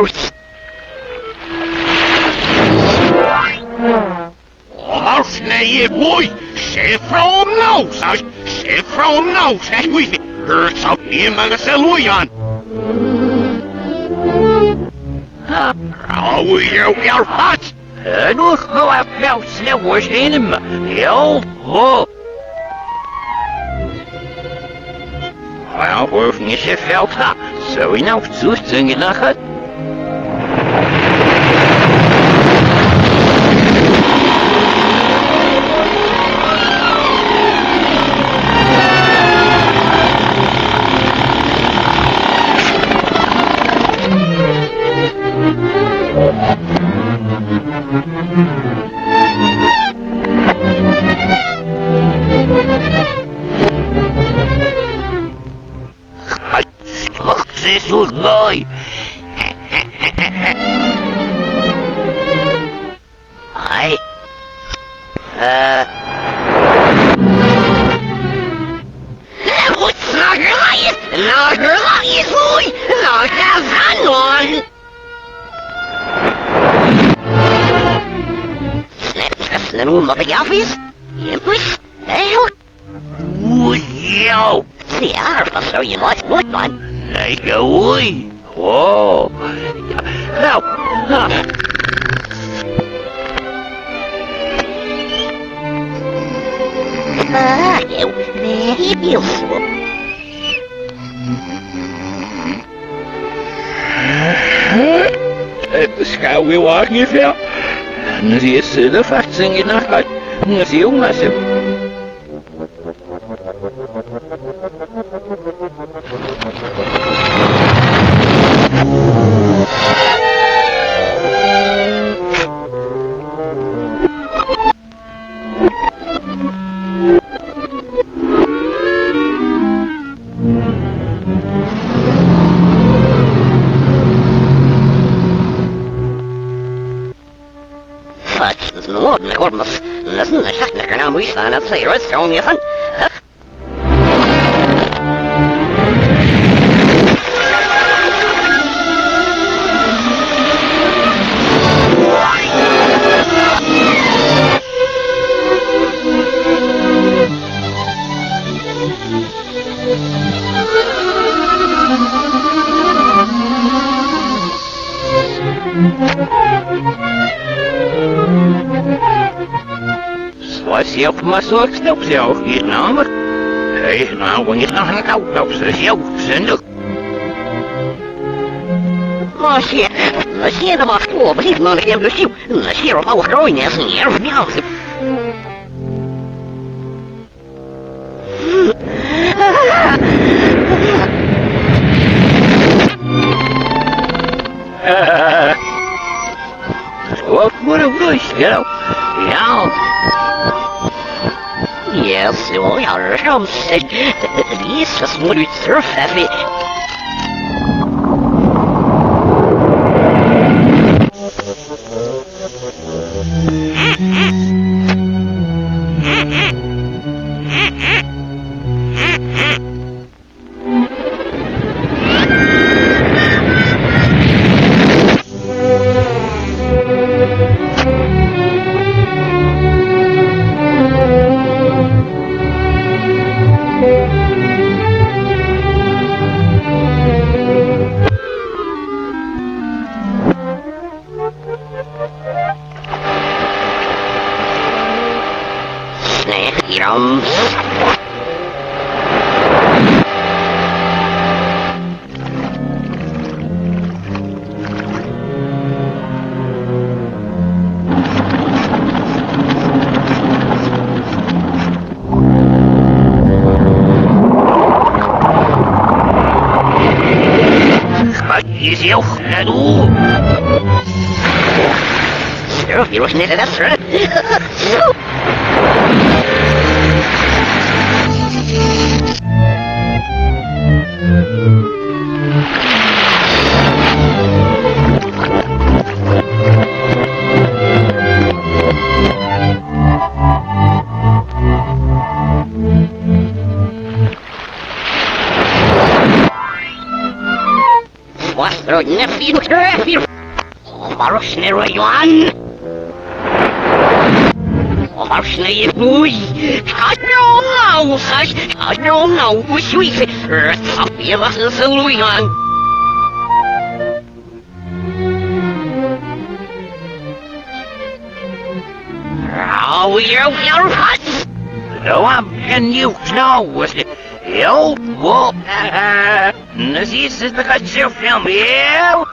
mouse. Als nee je boy, ze from nou, ze from nou, zeg wie, er zou niet meer zo aan. Hou je op jouw hart. Nog wel wel snel was in hem, heel ho. Ja, hoef niet zo veel te, zo je nou toestingen naar het. This was mine. What's not lying? Not lying, boy. Not have on. Snap the moon of the office. Empress. Hell. Yo. See, I saw you like what one. Like a boy. Whoa. Help. Eu very beautiful. Skal vi walking her? Når de sidder faktisk i nakken, når de unger sig. Gormos, listen to Shacknecker now, we stand at say, it's only a fun. Zelf maar zo snel zelf hier namelijk. Hé, nou, wanneer nog een koud op zichzelf zinnig. Maar zie de wacht op, niet maar ik heb de ziel. Zie je op alle groeien is en hier van jou. Wat voor een vloes, ja. Ja. Yes, well, jag ramsar. Det är så små utsurfar. Jezelf naartoe. Zo, je was net aan het schrijven. Wat er net Marshne Royan. Marshne Boy. I don't know, sweet. Earth up here, Luyan. Oh, you're hot. No, and you know it. Yo, whoa, this is because you film, yeah,